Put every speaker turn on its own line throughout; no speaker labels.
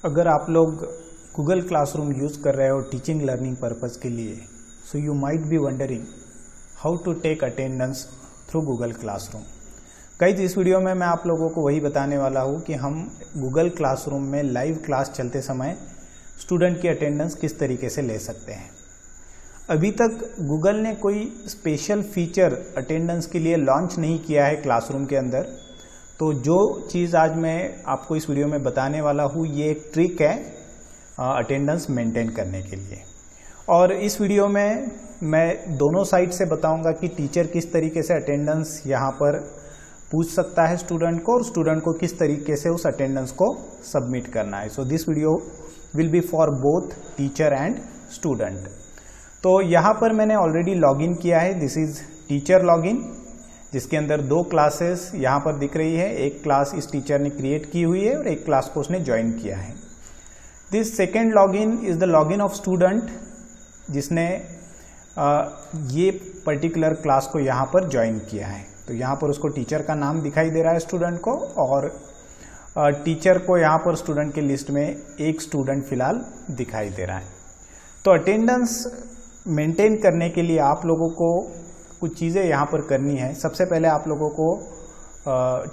अगर आप लोग गूगल क्लासरूम यूज़ कर रहे हो टीचिंग लर्निंग पर्पज़ के लिए, so you might be wondering how to take attendance through Google Classroom. Guys, इस वीडियो में मैं आप लोगों को वही बताने वाला हूँ कि हम गूगल क्लासरूम में लाइव क्लास चलते समय स्टूडेंट की अटेंडेंस किस तरीके से ले सकते हैं। अभी तक गूगल ने कोई स्पेशल फीचर अटेंडेंस के लिए लॉन्च नहीं किया है क्लासरूम के अंदर, तो जो चीज़ आज मैं आपको इस वीडियो में बताने वाला हूँ ये एक ट्रिक है अटेंडेंस मेंटेन करने के लिए। और इस वीडियो में मैं दोनों साइड से बताऊंगा कि टीचर किस तरीके से अटेंडेंस यहाँ पर पूछ सकता है स्टूडेंट को, और स्टूडेंट को किस तरीके से उस अटेंडेंस को सबमिट करना है। So this video will be for both teacher and student. तो यहाँ पर मैंने ऑलरेडी लॉगिन किया है। दिस इज टीचर लॉगिन, जिसके अंदर दो क्लासेस यहाँ पर दिख रही है। एक क्लास इस टीचर ने क्रिएट की हुई है और एक क्लास को उसने ज्वाइन किया है। This second login is the login of student, जिसने ये पर्टिकुलर क्लास को यहाँ पर ज्वाइन किया है। तो यहाँ पर उसको टीचर का नाम दिखाई दे रहा है स्टूडेंट को, और टीचर को यहाँ पर स्टूडेंट की लिस्ट में एक स्टूडेंट फिलहाल दिखाई दे रहा है। तो अटेंडेंस मेंटेन करने के लिए आप लोगों को कुछ चीज़ें यहाँ पर करनी है। सबसे पहले आप लोगों को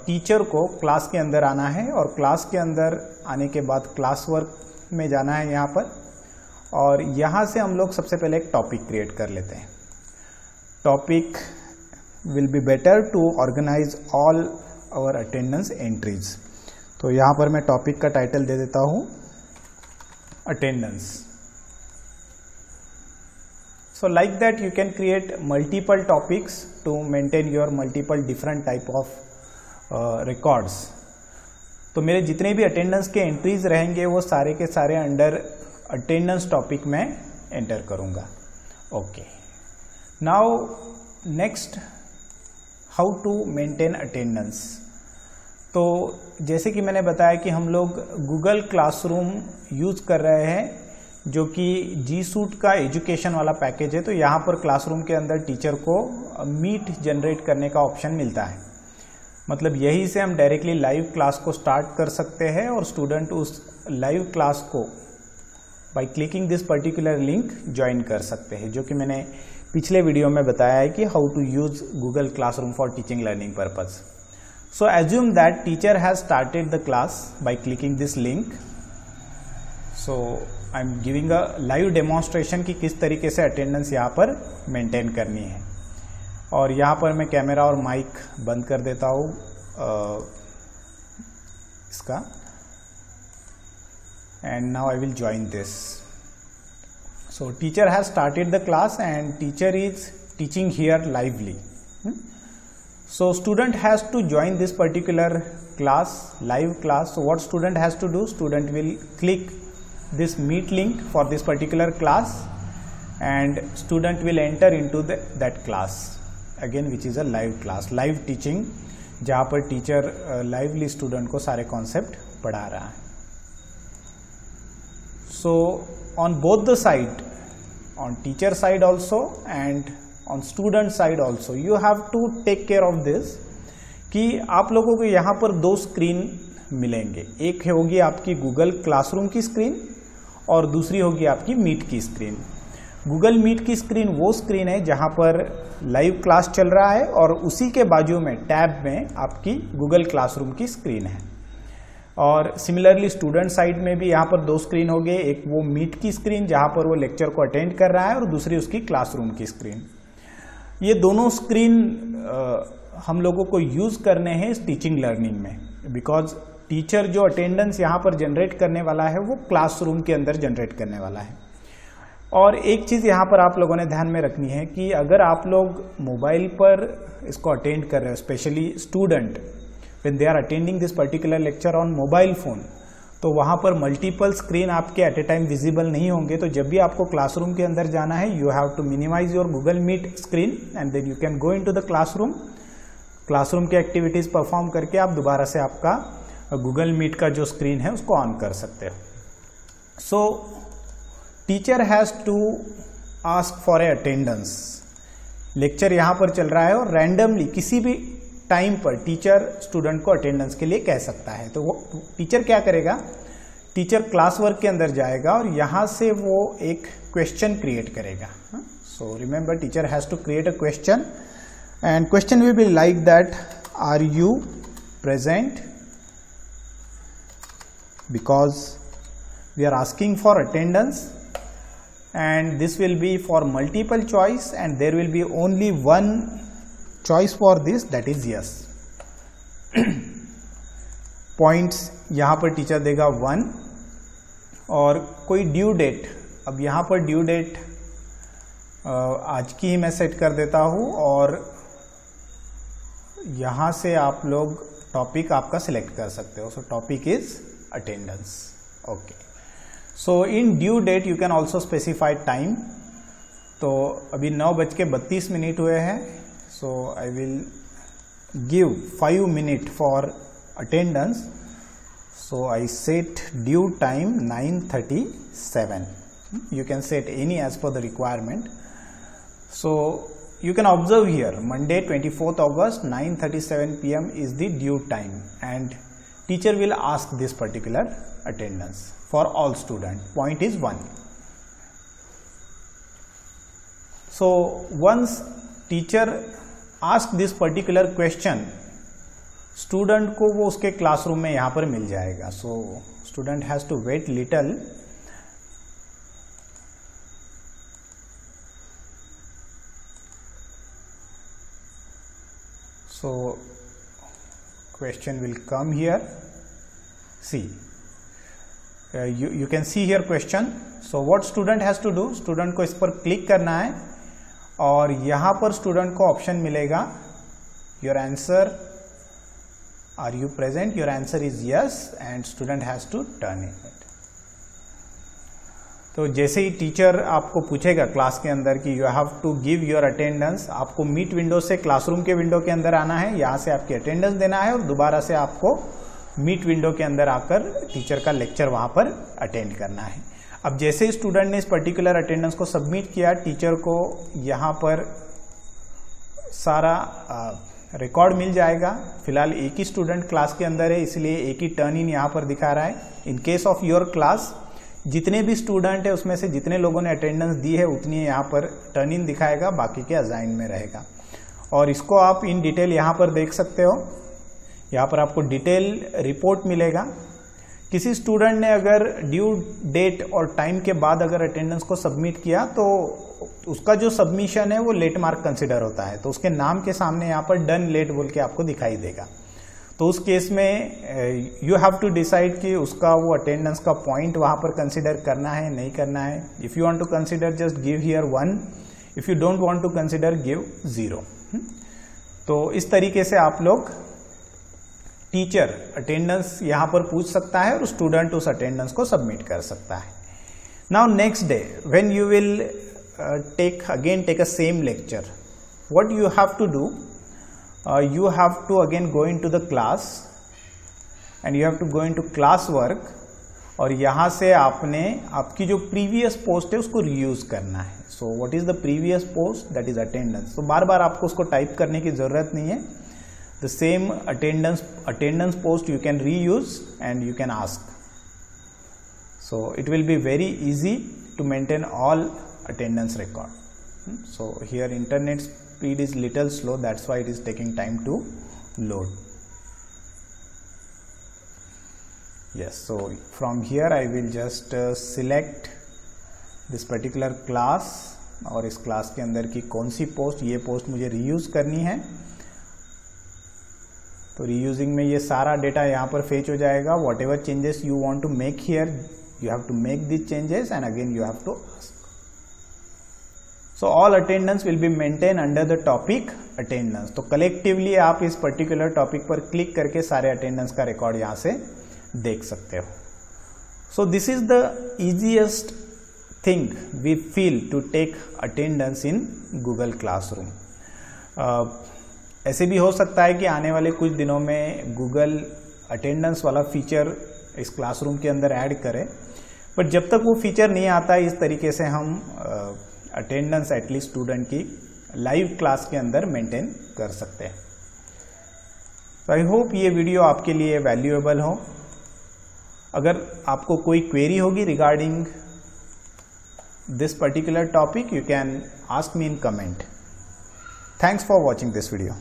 टीचर को क्लास के अंदर आना है, और क्लास के अंदर आने के बाद क्लास वर्क में जाना है यहाँ पर, और यहाँ से हम लोग सबसे पहले एक टॉपिक क्रिएट कर लेते हैं। Topic will be better to organize all our attendance entries. तो यहाँ पर मैं टॉपिक का टाइटल दे देता हूँ attendance. So like that you can create multiple topics to maintain your multiple different type of records. तो मेरे जितने भी अटेंडेंस के एंट्रीज रहेंगे वो सारे के सारे अंडर अटेंडेंस टॉपिक में एंटर करूँगा। Okay, now next, how to maintain attendance. तो जैसे कि मैंने बताया कि हम लोग गूगल क्लासरूम यूज़ कर रहे हैं, जो कि जी सूट का एजुकेशन वाला पैकेज है। तो यहाँ पर क्लासरूम के अंदर टीचर को मीट जनरेट करने का ऑप्शन मिलता है। मतलब यहीं से हम डायरेक्टली लाइव क्लास को स्टार्ट कर सकते हैं, और स्टूडेंट उस लाइव क्लास को bye clicking this particular link join कर सकते हैं, जो कि मैंने पिछले वीडियो में बताया है कि how to use Google Classroom for teaching learning purpose. So assume that teacher has started the class by clicking this link. So I am giving a live demonstration कि किस तरीके से अटेंडेंस यहाँ पर मेंटेन करनी है। और यहाँ पर मैं कैमरा और माइक बंद कर देता हूँ इसका, and now I will join this. So teacher has started the class and teacher is teaching here lively. So student has to join this particular class, live class. So what student has to do? Student will click this meet link for this particular class, and student will enter into that class again, which is a live class, live teaching, जहाँ पर teacher lively student को सारे concept पढ़ा रहा है। So on both the side, on teacher side also and on student side also, you have to take care of this कि आप लोगों को यहाँ पर दो स्क्रीन मिलेंगे। एक होगी आपकी गूगल क्लासरूम की स्क्रीन, और दूसरी होगी आपकी मीट की स्क्रीन। गूगल मीट की स्क्रीन वो स्क्रीन है जहाँ पर लाइव क्लास चल रहा है, और उसी के बाजू में टैब में आपकी गूगल क्लासरूम की स्क्रीन है। और सिमिलरली स्टूडेंट साइड में भी यहाँ पर दो स्क्रीन हो गए, एक वो मीट की स्क्रीन जहाँ पर वो लेक्चर को अटेंड कर रहा है, और दूसरी उसकी क्लासरूम की स्क्रीन। ये दोनों स्क्रीन हम लोगों को यूज करने हैं इस टीचिंग लर्निंग में, बिकॉज टीचर जो अटेंडेंस यहाँ पर जनरेट करने वाला है वो क्लासरूम के अंदर जनरेट करने वाला है। और एक चीज़ यहाँ पर आप लोगों ने ध्यान में रखनी है कि अगर आप लोग मोबाइल पर इसको अटेंड कर रहे हो, specially student when they are attending this particular lecture on mobile phone, तो वहाँ पर मल्टीपल स्क्रीन आपके एट ए टाइम विजिबल नहीं होंगे। तो जब भी आपको क्लासरूम के अंदर जाना है, you have to minimize your Google Meet screen, and then you can go into the classroom. Classroom की एक्टिविटीज परफॉर्म करके आप दोबारा से आपका गूगल मीट का जो स्क्रीन है उसको ऑन कर सकते हो। So teacher has to ask for a attendance. Lecture यहाँ पर चल रहा है, और रैंडमली किसी भी टाइम पर टीचर स्टूडेंट को अटेंडेंस के लिए कह सकता है। तो वो टीचर क्या करेगा टीचर क्लास वर्क के अंदर जाएगा और यहाँ से वो एक क्वेश्चन क्रिएट करेगा. So remember, teacher has to create a question and question will be like that, are you present, because we are asking for attendance, and this will be for multiple choice and there will be only one choice for this, that is yes. Points यहाँ पर teacher देगा 1 और कोई due date. अब यहाँ पर due date आज की ही मैं सेट कर देता हूँ और यहाँ से आप लोग टॉपिक आपका सिलेक्ट कर सकते हो. सो topic is attendance. Okay, so in due date you can also specify time. तो अभी 9:32 हुए हैं. So I will give 5 minutes for attendance. So I set due time 9:37. You can set any as per the requirement. So you can observe here, Monday 24th August 9:37 PM is the due time, and teacher will ask this particular attendance for all students. Point is 1. So once teacher ask this particular question, student को वो उसके classroom में यहाँ पर मिल जाएगा. So student has to wait little. So question will come here. See, you can see here question. So what student has to do, student को इस पर क्लिक करना है और यहाँ पर student को ऑप्शन मिलेगा, your answer, are you present, your answer is yes, and student has to turn it. तो जैसे ही टीचर आपको पूछेगा क्लास के अंदर कि you have to give your attendance, आपको मीट विंडो से क्लासरूम के विंडो के अंदर आना है, यहाँ से आपकी अटेंडेंस देना है और दोबारा से आपको मीट विंडो के अंदर आकर टीचर का लेक्चर वहाँ पर अटेंड करना है. अब जैसे ही स्टूडेंट ने इस पर्टिकुलर अटेंडेंस को सबमिट किया, टीचर को यहाँ पर सारा रिकॉर्ड मिल जाएगा. फिलहाल एक ही स्टूडेंट क्लास के अंदर है, इसलिए एक ही टर्न इन यहाँ पर दिखा रहा है. In case of your class जितने भी स्टूडेंट है उसमें से जितने लोगों ने अटेंडेंस दी है उतनी यहाँ पर टर्न इन दिखाएगा, बाकी के असाइन में रहेगा. और इसको आप इन डिटेल यहाँ पर देख सकते हो. यहाँ पर आपको डिटेल रिपोर्ट मिलेगा. किसी स्टूडेंट ने अगर ड्यू डेट और टाइम के बाद अगर अटेंडेंस को सबमिट किया तो उसका जो सबमिशन है वो लेट मार्क कंसिडर होता है. तो उसके नाम के सामने यहाँ पर डन लेट बोल के आपको दिखाई देगा. तो उस केस में यू हैव टू डिसाइड कि उसका वो अटेंडेंस का पॉइंट वहाँ पर कंसिडर करना है नहीं करना है. If you want to consider just give here 1, if you don't want to consider give 0. तो इस तरीके से आप लोग टीचर अटेंडेंस यहाँ पर पूछ सकता है और स्टूडेंट उस अटेंडेंस को सबमिट कर सकता है. Now next day when you will take a same lecture, what you have to do, you have to again go into the class and you have to go into class work और यहाँ से आपने आपकी जो previous post है उसको reuse करना है. So what is the previous post, that is attendance. तो बार बार आपको उसको टाइप करने की जरूरत नहीं है. The same attendance post you can reuse and you can ask. So it will be very easy to maintain all attendance record. So here internet speed is little slow, that's why it is taking time to load. Yes, so from here I will just select this particular class और इस class के अंदर की कौन सी post, ये post मुझे reuse करनी है. तो रीयूजिंग में ये सारा डेटा यहाँ पर फेच हो जाएगा. Whatever changes you want to make here, you have to make this changes and again you have to ask. So all attendance will be maintained under the topic attendance. तो collectively आप इस particular topic पर click करके सारे attendance का record यहाँ से देख सकते हो. So this is the easiest thing we feel to take attendance in Google Classroom. ऐसे भी हो सकता है कि आने वाले कुछ दिनों में Google attendance वाला फीचर इस क्लासरूम के अंदर ऐड करे, बट जब तक वो फीचर नहीं आता इस तरीके से हम अटेंडेंस एटलीस्ट स्टूडेंट की लाइव क्लास के अंदर मेंटेन कर सकते हैं. तो आई होप ये वीडियो आपके लिए वैल्यूएबल हो. अगर आपको कोई क्वेरी होगी regarding this particular topic, you can ask me in comment. Thanks for watching this video.